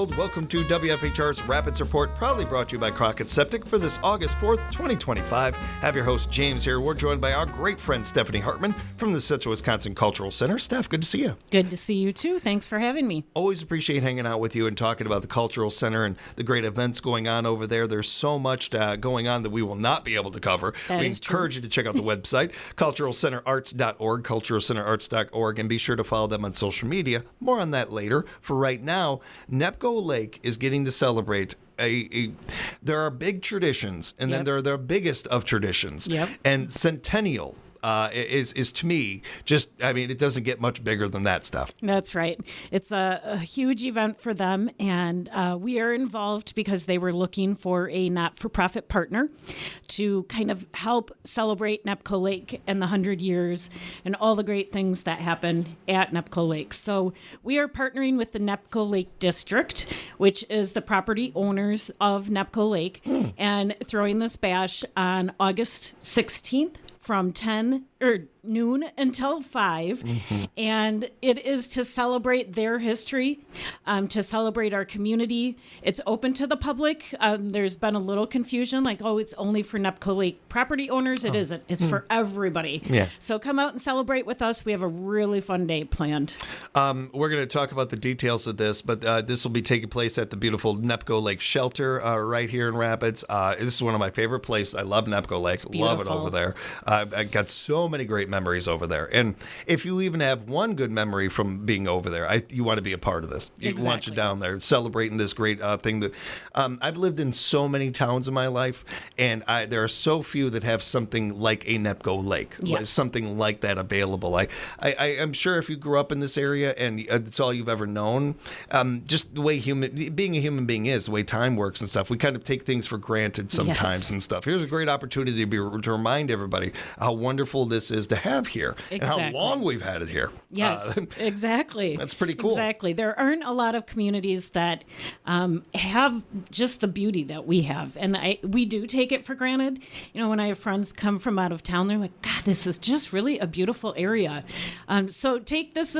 world. Welcome to WFHR's Rapids Report, proudly brought to you by Crockett Septic for this August 4th, 2025. Have your host, James, here. We're joined by our great friend, Stephanie Hartman from the Central Wisconsin Cultural Center. Steph, good to see you. Good to see you, too. Thanks for having me. Always appreciate hanging out with you and talking about the Cultural Center and the great events going on over there. There's so much going on that we will not be able to cover. We encourage you to check out the website, culturalcenterarts.org, culturalcenterarts.org, and be sure to follow them on social media. More on that later. For right now, NEPCO Lake is getting to celebrate there are big traditions, and then there are the biggest of traditions. And Centennial is to me it doesn't get much bigger than that stuff. That's right. It's a huge event for them, and we are involved because they were looking for a not-for-profit partner to kind of help celebrate NEPCO Lake and the 100 years and all the great things that happened at NEPCO Lake. So we are partnering with the NEPCO Lake District, which is the property owners of NEPCO Lake, and throwing this bash on August 16th from noon until 5, and it is to celebrate their history, to celebrate our community. It's open to the public. There's been a little confusion, like, it's only for NEPCO Lake property owners. It isn't. It's for everybody. So come out and celebrate with us. We have a really fun day planned. We're going to talk about the details of this, but this will be taking place at the beautiful NEPCO Lake Shelter right here in Rapids. This is one of my favorite places. I love NEPCO Lake. Love it over there. I got so many great memories over there. And if you even have one good memory from being over there, you want to be a part of this. You want you down there celebrating this great thing. That I've lived in so many towns in my life, and there are so few that have something like a NEPCO Lake, something like that available. I'm sure if you grew up in this area and it's all you've ever known, just the way being a human being is, the way time works and stuff, we kind of take things for granted sometimes and stuff. Here's a great opportunity to remind everybody how wonderful this is to have here and how long we've had it here. Yes, exactly. That's pretty cool. Exactly. There aren't a lot of communities that have just the beauty that we have, and we do take it for granted. When I have friends come from out of town, they're like, God, this is just really a beautiful area. So take this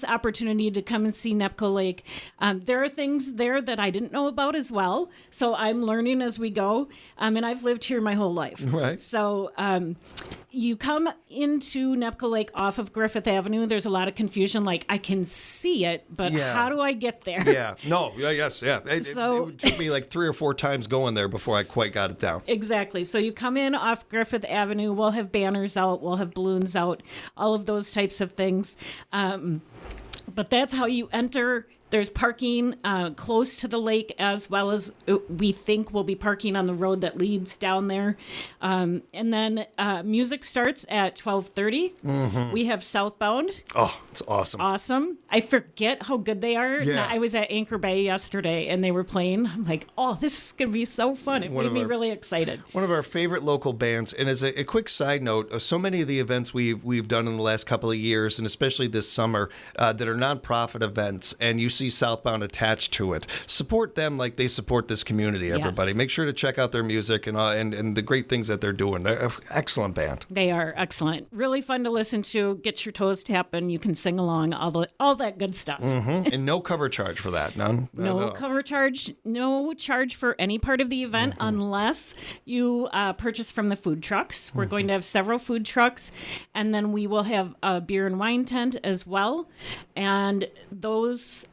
opportunity to come and see NEPCO Lake. There are things there that I didn't know about as well, so I'm learning as we go, and I've lived here my whole life. Right. So you come into NEPCO Lake off of Griffith Avenue. There's a lot of confusion, like, I can see it, but how do I get there? It took me like 3 or 4 times going there before I quite got it down. Exactly. So you come in off Griffith Avenue. We'll have banners out. We'll have balloons out, all of those types of things. But that's how you enter. There's parking close to the lake, as well as we think we'll be parking on the road that leads down there. And then music starts at 12:30. We have Southbound. Oh, it's awesome. Awesome. I forget how good they are. Yeah. I was at Anchor Bay yesterday, and they were playing. I'm like, this is going to be so fun. It made me really excited. One of our favorite local bands. And as a quick side note, so many of the events we've done in the last couple of years, and especially this summer, that are nonprofit events, and you see Southbound attached to it. Support them like they support this community, everybody. Make sure to check out their music and the great things that they're doing. They're an excellent band. They are excellent. Really fun to listen to. Get your toes tapping. You can sing along, all that good stuff. And no cover charge for that. None? No cover charge. No charge for any part of the event unless you purchase from the food trucks. We're going to have several food trucks, and then we will have a beer and wine tent as well. And those...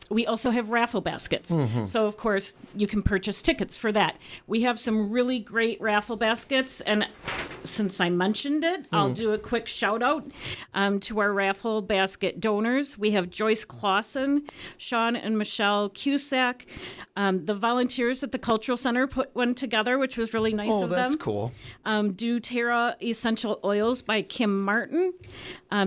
we also have raffle baskets. So, of course, you can purchase tickets for that. We have some really great raffle baskets, and since I mentioned it, I'll do a quick shout out to our raffle basket donors. We have Joyce Clausen, Sean and Michelle Cusack. The volunteers at the Cultural Center put one together, which was really nice of them. Oh, that's cool. doTERRA Essential Oils by Kim Martin.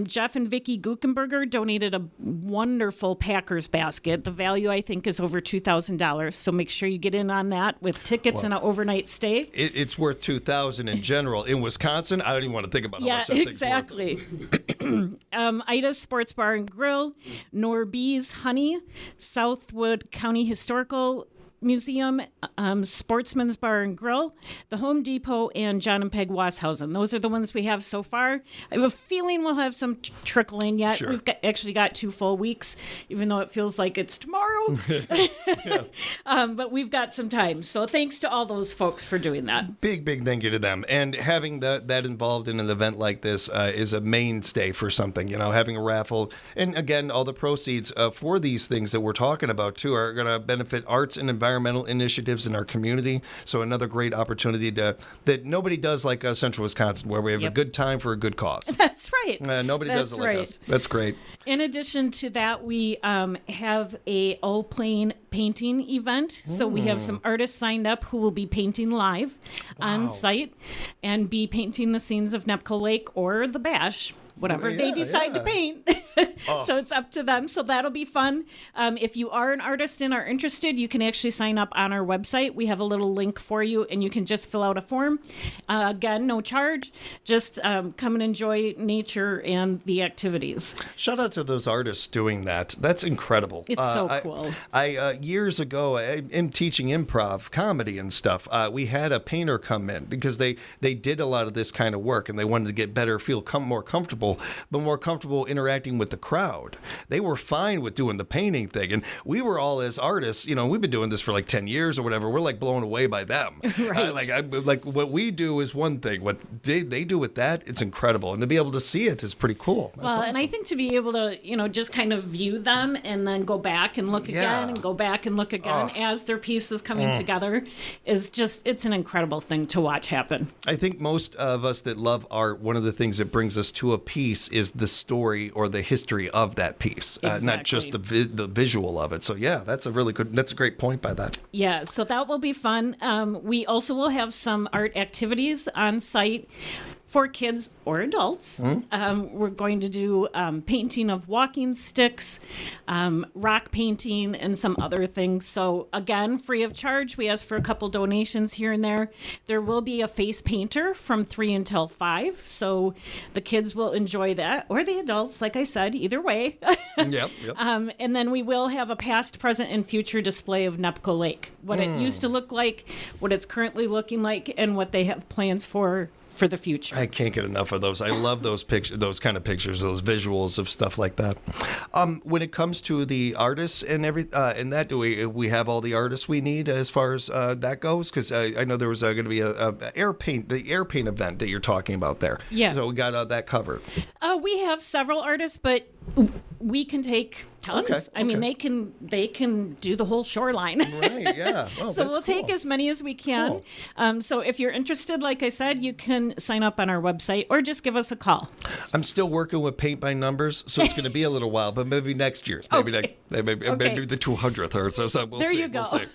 Jeff and Vicki Guckenberger donated a wonderful Packers basket. The value, I think, is over $2,000. So make sure you get in on that with tickets and an overnight stay. It's worth $2,000 in general. In Wisconsin, I don't even want to think about how much that exactly. Ida's Sports Bar and Grill, Norbees Honey, Southwood County Historical Museum, Sportsman's Bar and Grill, the Home Depot, and John and Peg Washausen. Those are the ones we have so far. I have a feeling we'll have some trickle in yet. Sure. We've actually got 2 full weeks, even though it feels like it's tomorrow. But we've got some time. So thanks to all those folks for doing that. Big thank you to them. And having that involved in an event like this is a mainstay for something, having a raffle. And again, all the proceeds for these things that we're talking about, too, are going to benefit arts and environmental initiatives in our community. So another great opportunity that nobody does like Central Wisconsin, where we have a good time for a good cause. That's right. Nobody does it like us. That's great. In addition to that, we have a all-plane painting event. So we have some artists signed up who will be painting live on site and be painting the scenes of Nepco Lake or the Bash, whatever they decide to paint. So it's up to them. So that'll be fun. If you are an artist and are interested, you can actually sign up on our website. We have a little link for you, and you can just fill out a form. Again, no charge. Just come and enjoy nature and the activities. Shout out to those artists doing that. That's incredible. It's so cool. I years ago, in teaching improv, comedy and stuff, we had a painter come in because they did a lot of this kind of work, and they wanted to get better, feel more comfortable, but more comfortable interacting with the crowd. They were fine with doing the painting thing, and we were all, as artists, we've been doing this for like 10 years or whatever. We're like blown away by them. Right. Like what we do is one thing. What they do with that, it's incredible, and to be able to see it is pretty cool. That's awesome. And I think to be able to, just kind of view them and then go back and look again and go back and look again as their piece is coming together is just, it's an incredible thing to watch happen. I think most of us that love art, one of the things that brings us to a piece is the story or the history of that piece, not just the visual of it. So that's a great point by that. Yeah, so that will be fun. We also will have some art activities on site for kids or adults. We're going to do painting of walking sticks, rock painting, and some other things. So again, free of charge. We ask for a couple donations here and there. There will be a face painter from 3 until 5. So the kids will enjoy that, or the adults, like I said, either way. Yep. And then we will have a past, present, and future display of Nepco Lake, what it used to look like, what it's currently looking like, and what they have plans for the future. I can't get enough of those. I love those pictures, those kind of pictures, those visuals of stuff like that. When it comes to the artists and and that, do we have all the artists we need as far as that goes? Because I know there was going to be the air paint event that you're talking about there. Yeah. So we got that covered. We have several artists, but we can take tons. Okay. I mean, they can do the whole shoreline. Right. Yeah. Well, so we'll take as many as we can. Cool. So if you're interested, like I said, you can sign up on our website or just give us a call. I'm still working with paint by numbers, so it's going to be a little while, but maybe next year. Maybe maybe the 200th or so. We'll there see. you go. We'll see.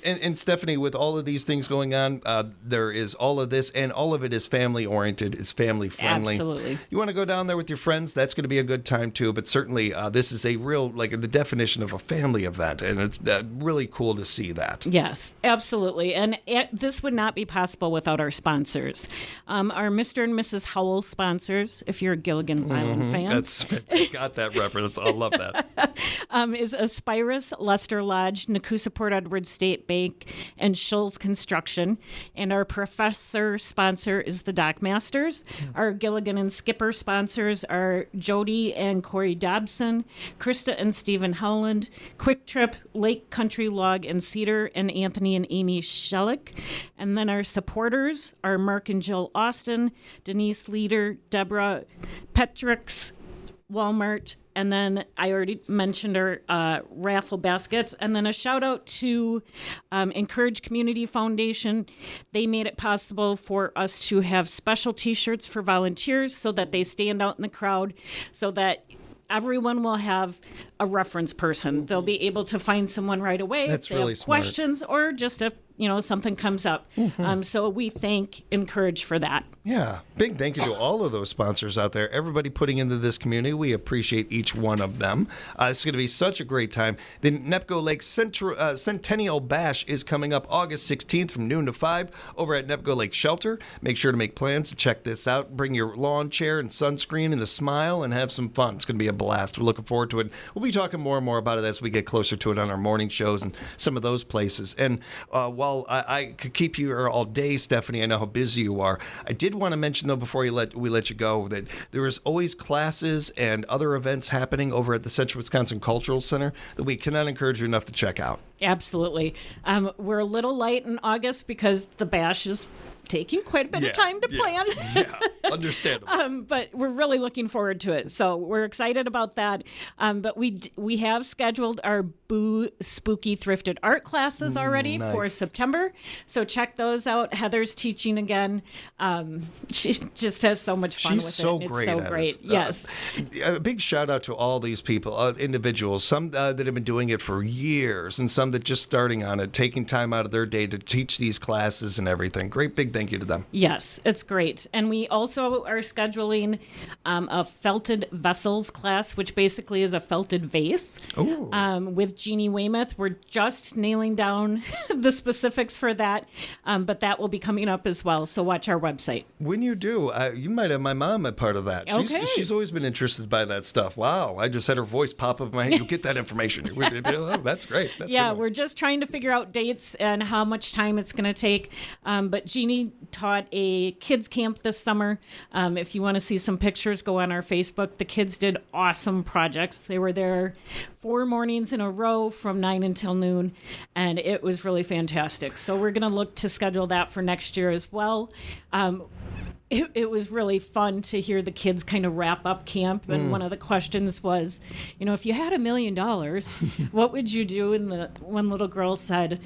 And Stephanie, with all of these things going on, there is all of this, and all of it is family oriented. It's family friendly. Absolutely. You want to go down there with your friends? That's going to be a good time too. But certainly, this is a real, the definition of a family event, and it's really cool to see that. Yes, absolutely. And this would not be possible without our sponsors. Our Mr. and Mrs. Howell sponsors, if you're a Gilligan's Island fan. Got that reference. I love that. Is Aspirus, Lester Lodge, Nakusa Port Edward State Bank, and Schulz Construction. And our professor sponsor is the Dock Masters. Our Gilligan and Skipper sponsors are Jody and Corey Dobson, Krista and Stephen Howland, Quick Trip, Lake Country Log and Cedar, and Anthony and Amy Shellick. And then our supporters are Mark and Jill Austin, Denise Leader, Deborah Petrix, Walmart, and then I already mentioned our raffle baskets. And then a shout out to Encourage Community Foundation. They made it possible for us to have special T-shirts for volunteers so that they stand out in the crowd, so that everyone will have a reference person. They'll be able to find someone right away That's if they really have smart. questions, or just if something comes up. So we encourage for that. Yeah. Big thank you to all of those sponsors out there. Everybody putting into this community. We appreciate each one of them. It's going to be such a great time. The Nepco Lake Centennial Bash is coming up August 16th from noon to 5 over at Nepco Lake Shelter. Make sure to make plans to check this out. Bring your lawn chair and sunscreen and a smile and have some fun. It's going to be a blast. We're looking forward to it. We'll be talking more and more about it as we get closer to it on our morning shows and some of those places. And while I could keep you here all day, Stephanie, I know how busy you are. I did want to mention, though, before we let you go, that there is always classes and other events happening over at the Central Wisconsin Cultural Center that we cannot encourage you enough to check out. Absolutely. We're a little light in August because the bash is taking quite a bit of time to plan. Yeah, understandable. But we're really looking forward to it. So we're excited about that. But we have scheduled our Boo Spooky Thrifted Art classes already for September. So check those out. Heather's teaching again. She just has so much fun with it. It's so great. Yes. A big shout out to all these people, individuals, some that have been doing it for years and some that just starting on it, taking time out of their day to teach these classes and everything. Great big thank you to them. Yes, it's great. And we also are scheduling a felted vessels class, which basically is a felted vase with Jeannie Weymouth. We're just nailing down the specifics for that, but that will be coming up as well. So watch our website. When you do, you might have my mom a part of that. She's always been interested by that stuff. Wow, I just had her voice pop up in my head. You get that information. Oh, that's great. We're just trying to figure out dates and how much time it's going to take. But Jeannie taught a kids camp this summer. If you want to see some pictures, go on our Facebook. The kids did awesome projects. They were there 4 mornings in a row from 9 until noon, and it was really fantastic. So we're going to look to schedule that for next year as well. It was really fun to hear the kids kind of wrap up camp. And one of the questions was, if you had $1 million, what would you do? And the one little girl said,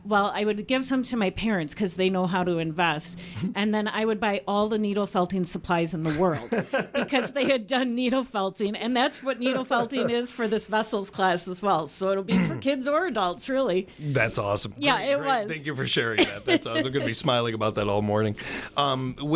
well, I would give some to my parents because they know how to invest. And then I would buy all the needle felting supplies in the world because they had done needle felting. And that's what needle felting is for this vessels class as well. So it'll be for kids or adults, really. That's awesome. Yeah, it was. Thank you for sharing that. That's awesome. They're going to be smiling about that all morning.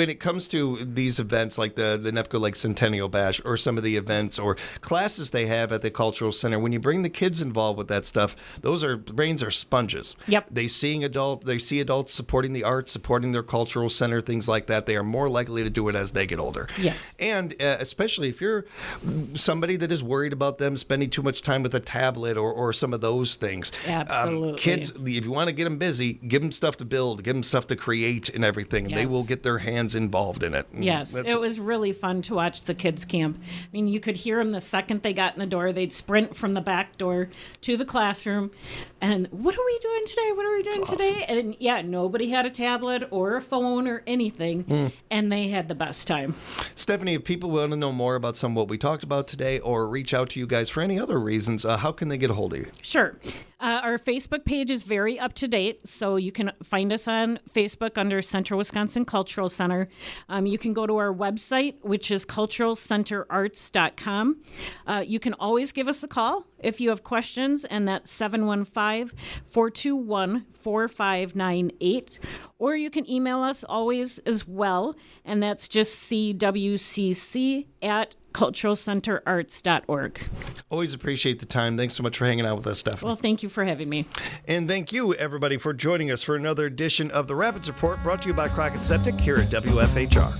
When it comes to these events like the Nepco Lake Centennial Bash or some of the events or classes they have at the Cultural Center, when you bring the kids involved with that stuff, brains are sponges. Yep. They see adults supporting the arts, supporting their cultural center, things like that. They are more likely to do it as they get older. Yes. And especially if you're somebody that is worried about them spending too much time with a tablet or some of those things. Absolutely. Kids, if you want to get them busy, give them stuff to build, give them stuff to create and everything. Yes. They will get their hands involved in it. Yes, it was really fun to watch the kids camp. I mean, you could hear them the second they got in the door. They'd sprint from the back door to the classroom. And what are we doing today? What are we doing today? And yeah, nobody had a tablet or a phone or anything. And they had the best time. Stephanie, if people want to know more about some of what we talked about today or reach out to you guys for any other reasons, how can they get a hold of you? Sure. Our Facebook page is very up to date, so you can find us on Facebook under Central Wisconsin Cultural Center. You can go to our website, which is culturalcenterarts.com. You can always give us a call if you have questions, and that's 715-421-4598. Or you can email us always as well, and that's just cwcc@culturalcenterarts.org. Always appreciate the time. Thanks so much for hanging out with us, Stephanie. Well, thank you for having me. And thank you, everybody, for joining us for another edition of the Rapids Report, brought to you by Crockett Septic here at WFHR.